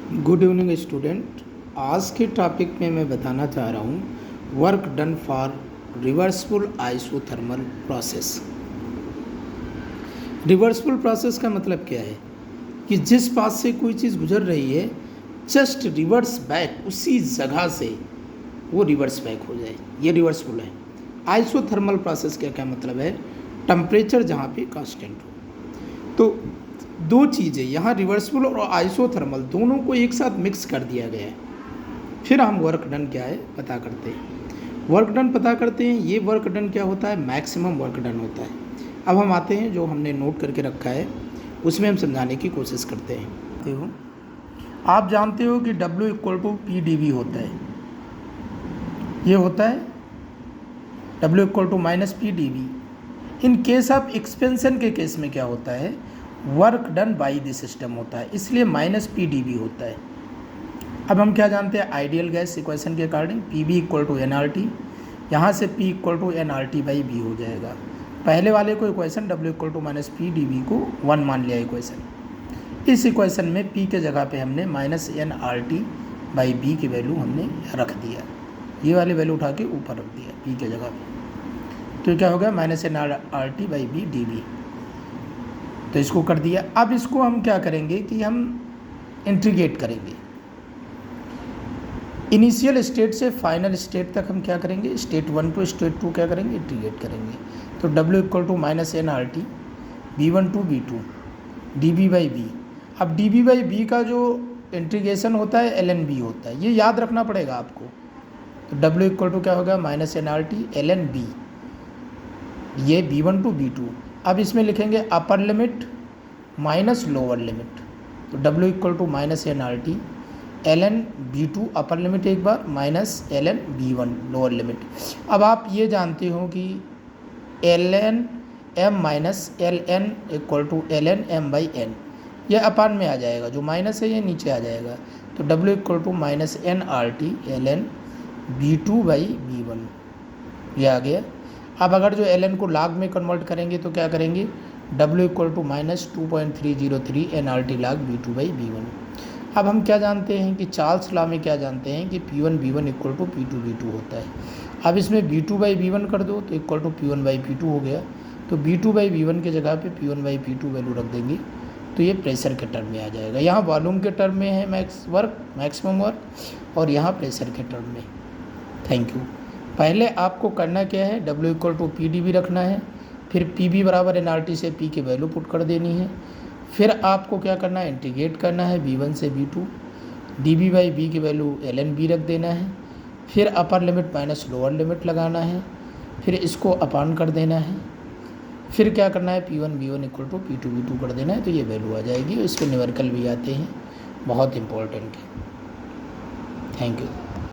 Good evening student. आज के topic में मैं बताना चाह रहा हूँ work done for reversible isothermal process. Reversible process का मतलब क्या है कि जिस पास से कोई चीज़ गुजर रही है जस्ट रिवर्स बैक उसी जगह से वो रिवर्स बैक हो जाए, ये रिवर्सिबल है। आइसोथर्मल प्रोसेस का क्या मतलब है? टेम्परेचर जहाँ पे कांस्टेंट हो। तो दो चीज़ें यहाँ रिवर्सिबल और आइसोथर्मल दोनों को एक साथ मिक्स कर दिया गया है। फिर हम वर्क डन क्या है पता करते हैं। वर्क डन पता करते हैं। ये वर्क डन क्या होता है? मैक्सिमम वर्क डन होता है। अब हम आते हैं जो हमने नोट करके रखा है उसमें हम समझाने की कोशिश करते हैं। आप जानते हो कि W = PdV होता है। ये होता है W = -PdV। In case of expansion के केस में क्या होता है? Work done by the system होता है, इसलिए -PdV होता है। अब हम क्या जानते हैं आइडियल गैस इक्वेशन के अकॉर्डिंग? PV = nRT। यहाँ से P = nRT/V हो जाएगा। पहले वाले को इक्वेशन W = -PdV को 1 मान लिया इक्वेशन। इस इक्वेशन में P के जगह पे हमने -nRT/V की वैल्यू हमने रख दिया। ये वाली वैल्यू उठा के ऊपर रख दिया P के जगह पे। तो क्या हो गया? -nRT/V dV। तो इसको कर दिया। अब इसको हम क्या करेंगे कि हम इंटीग्रेट करेंगे। इनिशियल स्टेट से फाइनल स्टेट तक हम क्या करेंगे? स्टेट 1 टू स्टेट 2 क्या करेंगे? इंटीग्रेट करेंगे। तो W = -nRT V1 to V2 dV/V। अब dV/V का जो इंटीग्रेशन होता है ln V होता है, ये याद रखना पड़ेगा आपको। तो W = क्या होगा? -nRT ln V, ये V1 to V2। अब इसमें लिखेंगे upper limit minus lower limit. तो W = -nRT ln V2 upper limit एक बार minus ln V1 lower limit. अब आप ये जानते हो कि ln m minus ln = ln m/n, यह अपान में आ जाएगा, जो माइनस है ये नीचे आ जाएगा। तो W = -nRT ln V2/V1, यह आ गया। अब अगर जो ln को log में कन्वर्ट करेंगे तो क्या करेंगे? W = -2.303 nRT log V2/V1। अब हम क्या जानते हैं कि चार्ल्स लॉ में क्या जानते हैं कि P1V1 = P2V2 होता है। अब इसमें V2/V1 कर दो तो P1/P2 हो गया। तो V2/V1 की जगह पे P1/P2 वैल्यू रख देंगे तो ये प्रेशर के टर्म में आ जाएगा। यहाँ वॉल्यूम के टर्म में है मैक्सिमम वर्क, और यहाँ प्रेशर के टर्म में। Thank you. पहले आपको करना क्या है? W = PdV रखना है, फिर PV = nRT से P की वैल्यू पुट कर देनी है। फिर आपको क्या करना है? इंटीग्रेट करना है V1 से V2, dV/V की वैल्यू ln V रख देना है। फिर अपर लिमिट माइनस लोअर लिमिट लगाना है, फिर इसको अपान कर देना है। फिर क्या करना है? P1V1 = P2V2 कर देना है, तो ये वैल्यू आ जाएगी। इस पर न्यूमेरिकल भी आते हैं, बहुत इंपॉर्टेंट है। Thank you.